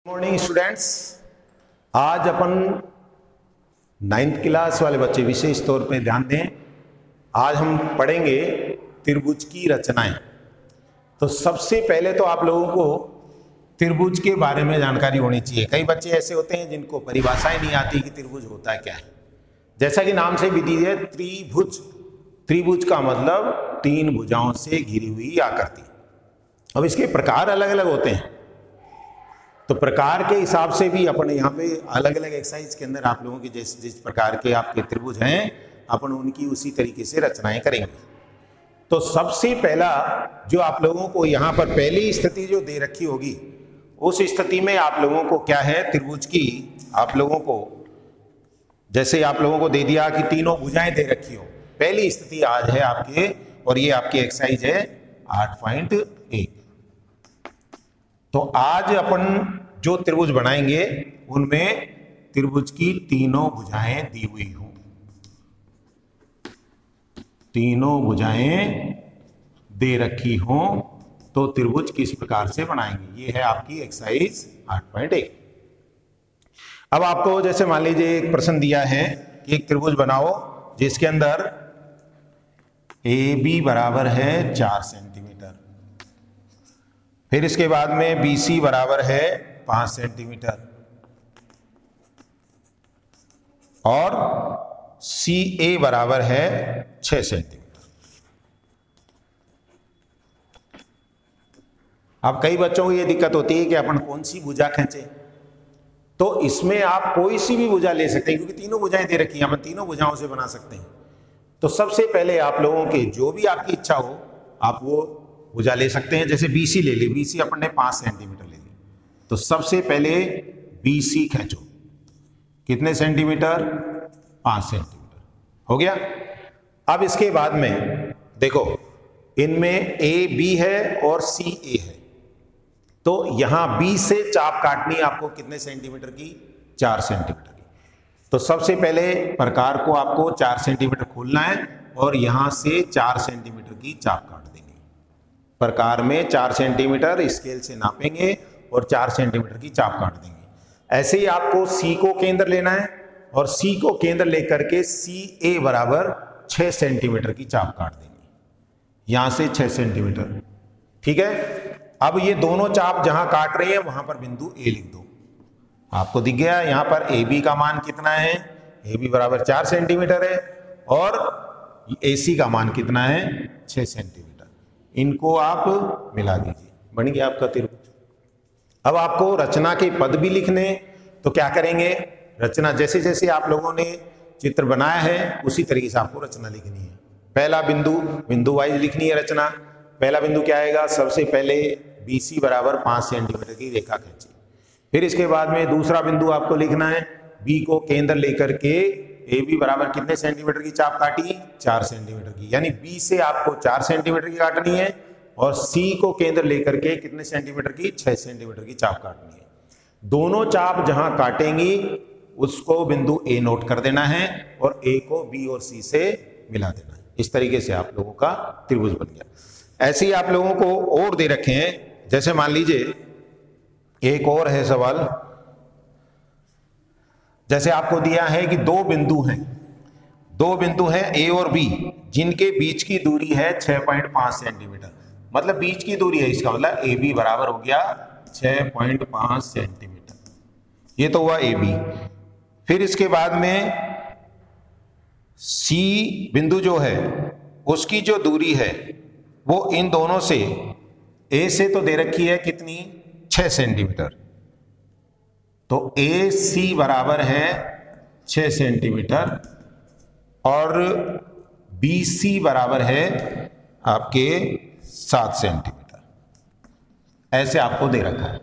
Morning students, आज अपन 9th class वाले बच्चे विशेष तौर पे ध्यान दें। आज हम पढ़ेंगे त्रिभुज की रचनाएं। तो सबसे पहले तो आप लोगों को त्रिभुज के बारे में जानकारी होनी चाहिए। कई बच्चे ऐसे होते हैं जिनको परिभाषाएं नहीं आती कि त्रिभुज होता है क्या है। जैसा कि नाम से विधि है त्रिभुज। त्रिभुज का मतलब तीन भुजाओं से घिरी हुई आकृति। अब इसके प्रकार अलग अलग होते हैं, तो प्रकार के हिसाब से भी अपन यहाँ पे अलग अलग एक्सरसाइज के अंदर आप लोगों की जिस प्रकार के आपके त्रिभुज हैं अपन उनकी उसी तरीके से रचनाएं करेंगे। तो सबसे पहला जो आप लोगों को यहाँ पर पहली स्थिति जो दे रखी होगी, उस स्थिति में आप लोगों को क्या है, त्रिभुज की आप लोगों को जैसे आप लोगों को दे दिया कि तीनों भुजाएं दे रखी हो। पहली स्थिति आज है आपके, और ये आपकी एक्सरसाइज है 8.1। तो आज अपन जो त्रिभुज बनाएंगे उनमें त्रिभुज की तीनों भुजाएं दी हुई हों। तीनों भुजाएं दे रखी हों तो त्रिभुज किस प्रकार से बनाएंगे, ये है आपकी एक्सरसाइज 8.1। अब आपको जैसे मान लीजिए एक प्रश्न दिया है कि एक त्रिभुज बनाओ जिसके अंदर AB बराबर है 4 सेंटीमीटर, फिर इसके बाद में BC बराबर है 5 सेंटीमीटर और CA बराबर है 6 सेंटीमीटर। अब कई बच्चों को ये दिक्कत होती है कि अपन कौन सी भुजा खींचे। तो इसमें आप कोई सी भी भुजा ले सकते हैं क्योंकि तीनों भुजाएं दे रखी हैं, अपन तीनों भुजाओं से बना सकते हैं। तो सबसे पहले आप लोगों के जो भी आपकी इच्छा हो आप वो भुजा ले सकते हैं। जैसे BC ले ली, BC अपन ने 5 सेंटीमीटर ले ली, तो सबसे पहले BC खींचो। कितने सेंटीमीटर? 5 सेंटीमीटर हो गया। अब इसके बाद में देखो इनमें AB है और CA है, तो यहां B से चाप काटनी आपको कितने सेंटीमीटर की? 4 सेंटीमीटर की। तो सबसे पहले प्रकार को आपको 4 सेंटीमीटर खोलना है और यहां से 4 सेंटीमीटर की चाप काट देनी है। प्रकार में 4 सेंटीमीटर स्केल से नापेंगे और 4 सेंटीमीटर की चाप काट देंगे। ऐसे ही आपको C को केंद्र लेना है और C को केंद्र लेकर के CA बराबर 6 सेंटीमीटर की चाप काट देनी है, यहां से 6 सेंटीमीटर। ठीक है। अब ये दोनों चाप जहां काट रही है वहां पर बिंदु A लिख दो। आपको दिख गया यहां पर AB का मान कितना है? AB बराबर 4 सेंटीमीटर है और AC का मान कितना है? 6 सेंटीमीटर। इनको आप मिला दीजिए, बन गया आपका त्रिभुज। अब आपको रचना के पद भी लिखने, तो क्या करेंगे, रचना जैसे जैसे आप लोगों ने चित्र बनाया है उसी तरीके से आपको रचना लिखनी है। पहला बिंदु वाइज लिखनी है रचना। पहला बिंदु क्या आएगा? सबसे पहले BC बराबर 5 सेंटीमीटर की रेखा खींची। फिर इसके बाद में दूसरा बिंदु आपको लिखना है, B को केंद्र लेकर के AB बराबर कितने सेंटीमीटर की चाप काटी? 4 सेंटीमीटर की। यानी B से आपको 4 सेंटीमीटर की काटनी है और C को केंद्र लेकर के कितने सेंटीमीटर की? 6 सेंटीमीटर की चाप काटनी है। दोनों चाप जहां काटेंगी उसको बिंदु A नोट कर देना है और A को B और C से मिला देना है। इस तरीके से आप लोगों का त्रिभुज बन गया। ऐसे ही आप लोगों को और दे रखे हैं। जैसे मान लीजिए एक और है सवाल, जैसे आपको दिया है कि दो बिंदु हैं A और B, जिनके बीच की दूरी है 6.5 सेंटीमीटर। मतलब बीच की दूरी है, इसका मतलब AB बराबर हो गया 6.5 सेंटीमीटर। ये तो हुआ AB। फिर इसके बाद में C बिंदु जो है उसकी जो दूरी है वो इन दोनों से, A से तो दे रखी है कितनी? 6 सेंटीमीटर। तो AC बराबर है 6 सेंटीमीटर और BC बराबर है आपके 7 सेंटीमीटर। ऐसे आपको दे रखा है।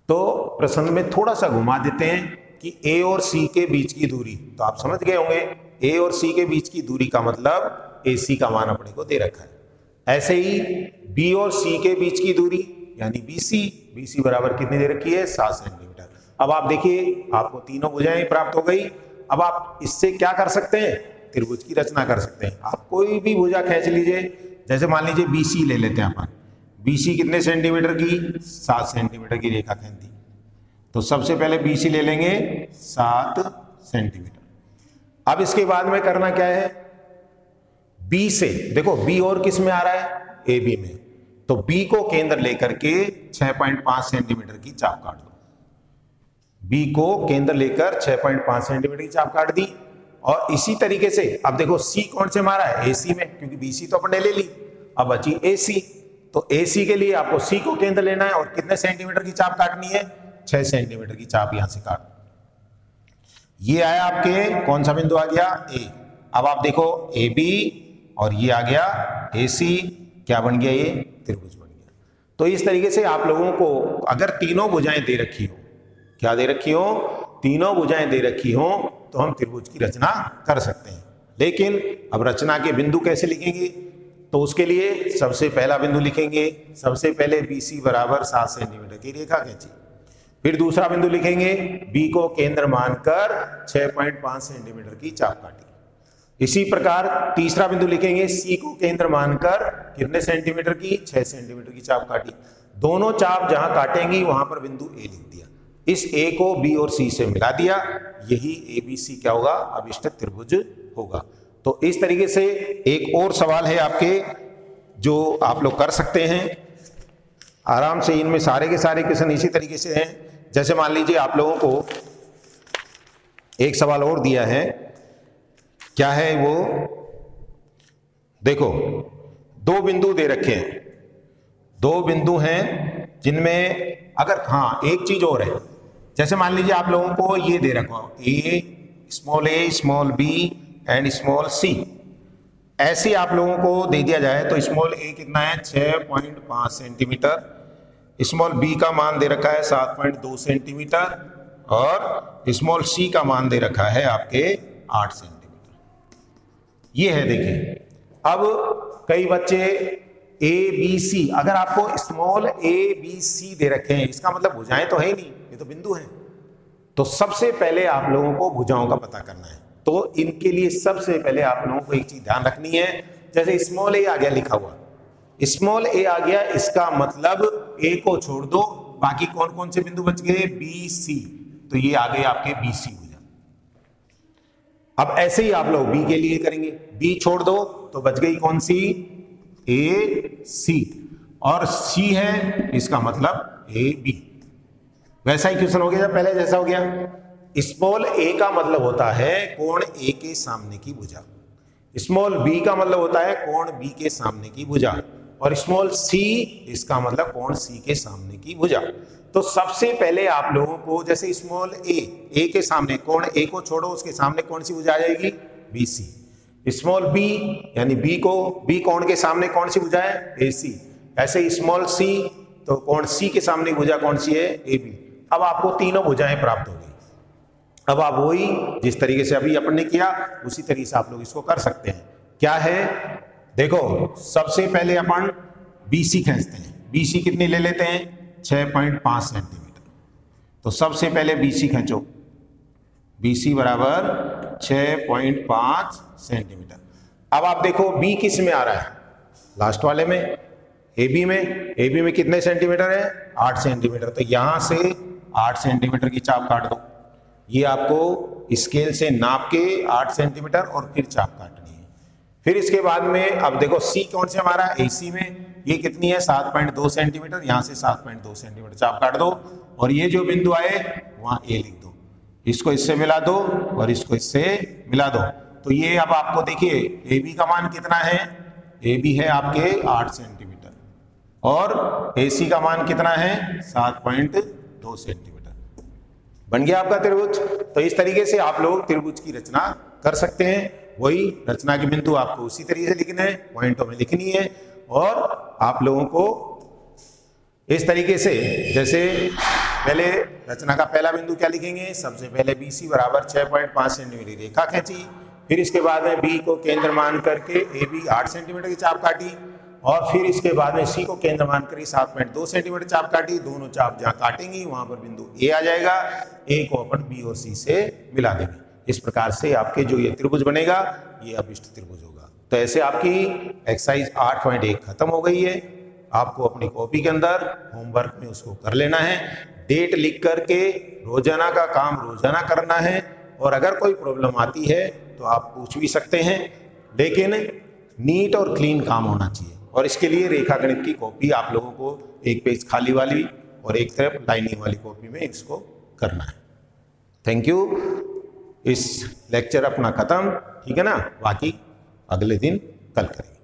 तो प्रश्न में थोड़ा सा घुमा देते हैं कि A और C के बीच की दूरी, तो आप समझ गए होंगे A और C के बीच की दूरी का मतलब AC का मान अपने को दे रखा है। ऐसे ही B और C के बीच की दूरी यानी BC बराबर कितनी दे रखी है? 7 सेंटीमीटर। अब आप देखिए आपको तीनों भुजाएं प्राप्त हो गई। अब आप इससे क्या कर सकते हैं? त्रिभुज की रचना कर सकते हैं। आप कोई भी भुजा खींच लीजिए। जैसे मान लीजिए BC ले लेते हैं अपन। BC कितने सेंटीमीटर की? 7 सेंटीमीटर की रेखा खींची। तो सबसे पहले BC ले लेंगे 7 सेंटीमीटर। अब इसके बाद में करना क्या है, B से देखो B और किस में आ रहा है? AB में। तो B को केंद्र लेकर के 6.5 सेंटीमीटर की चाप काट दो। B को केंद्र लेकर 6.5 सेंटीमीटर की चाप काट दी। और इसी तरीके से अब देखो C कौन से मारा है? AC में, क्योंकि BC तो अपने ले ली, अब बची AC। तो AC के लिए आपको C को केंद्र लेना है और कितने सेंटीमीटर की चाप काटनी है? 6 सेंटीमीटर की चाप यहां से काट। ये आया आपके कौन सा बिंदु आ गया? A। अब आप देखो AB और ये आ गया AC, क्या बन गया? ये त्रिभुज बन गया। तो इस तरीके से आप लोगों को अगर तीनों भुजाएं दे रखी हो, क्या दे रखी हो? तीनों भुजाएं दे रखी हो, तो हम त्रिभुज की रचना कर सकते हैं। लेकिन अब रचना के बिंदु कैसे लिखेंगे? तो उसके लिए सबसे पहला बिंदु लिखेंगे, सबसे पहले BC बराबर 7 सेंटीमीटर की रेखा खींची। फिर दूसरा बिंदु लिखेंगे, B को केंद्र मानकर 6.5 सेंटीमीटर की चाप काटी। इसी प्रकार तीसरा बिंदु लिखेंगे, C को केंद्र मानकर कितने सेंटीमीटर की? 6 सेंटीमीटर की चाप काटी। दोनों चाप जहां काटेंगी वहां पर बिंदु A लिख दिया। इस A को B और C से मिला दिया, यही ABC क्या होगा? अभिष्ट त्रिभुज होगा। तो इस तरीके से एक और सवाल है आपके जो आप लोग कर सकते हैं आराम से। इनमें सारे के सारे क्वेश्चन इसी तरीके से हैं। जैसे मान लीजिए आप लोगों को एक सवाल और दिया है, क्या है वो? देखो दो बिंदु दे रखे हैं, दो बिंदु हैं जिनमें अगर हाँ एक चीज और है, जैसे मान लीजिए आप लोगों को ये दे रखा हो A, small b and small c। ऐसे आप लोगों को दे दिया जाए तो स्मॉल a कितना है? 6.5 सेंटीमीटर, स्मॉल b का मान दे रखा है 7.2 सेंटीमीटर और स्मॉल c का मान दे रखा है आपके 8 सेंटीमीटर। ये है देखिए। अब कई बच्चे A B C, अगर आपको स्मॉल A B C दे रखे हैं, इसका मतलब भुजाएं तो है ही नहीं, ये तो बिंदु हैं। तो सबसे पहले आप लोगों को भुजाओं का पता करना है। तो इनके लिए सबसे पहले आप लोगों को एक चीज ध्यान रखनी है, जैसे स्मॉल a आ गया लिखा हुआ, स्मॉल a आ गया, इसका मतलब a को छोड़ दो, बाकी कौन कौन से बिंदु बच गए? B C। तो ये आ गए आपके B C भुजा। अब ऐसे ही आप लोग B के लिए करेंगे, B छोड़ दो तो बच गई कौन सी? A C। और C है, इसका मतलब A B। वैसा ही क्वेश्चन हो गया, पहले जैसा हो गया। स्मॉल a का मतलब होता है कोण a के सामने की भुजा, स्मॉल b का मतलब होता है कोण b के सामने की भुजा, और स्मॉल c इसका मतलब कोण c के सामने की भुजा। तो सबसे पहले आप लोगों को, जैसे स्मॉल a के सामने कोण a को छोड़ो, उसके सामने कौन सी भुजा आ जाएगी? BC। स्मॉल b यानी b कोण के सामने कौन सी भुजा है? AC। ऐसे स्मॉल c तो कोण c के सामने भुजा कौन सी है? AB। अब आपको तीनों भुजाएं प्राप्त हो गई। अब आप वही जिस तरीके से अभी अपन ने किया उसी तरीके से आप लोग इसको कर सकते हैं। क्या है? देखो सबसे पहले अपन BC खींचते हैं। BC कितनी ले लेते हैं? 6.5 सेंटीमीटर। तो सबसे पहले BC खींचो, BC बराबर 6.5 सेंटीमीटर। अब आप देखो B किस में आ रहा है? लास्ट वाले में, AB में। AB में कितने सेंटीमीटर है? 8 सेंटीमीटर। तो यहां से 8 सेंटीमीटर की चाप काट दो। ये आपको स्केल से नाप के 8 सेंटीमीटर और फिर चाप काटनी है। फिर इसके बाद में अब देखो C कौन से हमारा? AC में। ये कितनी है? 7.2 सेंटीमीटर। यहां से 7.2 सेंटीमीटर चाप काट दो और ये जो बिंदु आए वहां A लिख दो, इसको इससे मिला दो और इसको इससे मिला दो। तो ये अब आपको देखिए AB का मान कितना है? AB है आपके 8 सेंटीमीटर और AC का मान कितना है? 7.2 सेंटीमीटर। बन गया आपका त्रिभुज। तो इस तरीके से आप लोग त्रिभुज की रचना कर सकते हैं। वही रचना के बिंदु आपको उसी तरीके से लिखने हैं, पॉइंटों में लिखनी है। और आप लोगों को इस तरीके से, जैसे पहले रचना का पहला बिंदु क्या लिखेंगे? सबसे पहले BC बराबर 6.5 सेंटीमीटर रेखा खींची। फिर इसके बाद में B को केंद्र मान करके AB 8 सेंटीमीटर की चाप काटी और फिर इसके बाद में C को केंद्र मान कर 7.2 सेंटीमीटर चाप काटी। दोनों चाप जहां काटेंगी वहां पर बिंदु A आ जाएगा। A को अपन B और C से मिला देंगे। इस प्रकार से आपके जो ये त्रिभुज बनेगा ये अभिष्ट त्रिभुज होगा। तो ऐसे आपकी एक्सरसाइज 8.1 खत्म हो गई है। आपको अपनी कॉपी के अंदर होमवर्क में उसको कर लेना है। डेट लिख करके रोजाना का काम रोजाना करना है, और अगर कोई प्रॉब्लम आती है तो आप पूछ भी सकते हैं, लेकिन नीट और क्लीन काम होना चाहिए। और इसके लिए रेखा गणित की कॉपी आप लोगों को एक पेज खाली वाली और एक तरफ लाइनिंग वाली कॉपी में इसको करना है। Thank you. इस लेक्चर अपना खत्म, ठीक है ना, बाकी अगले दिन कल करेंगे।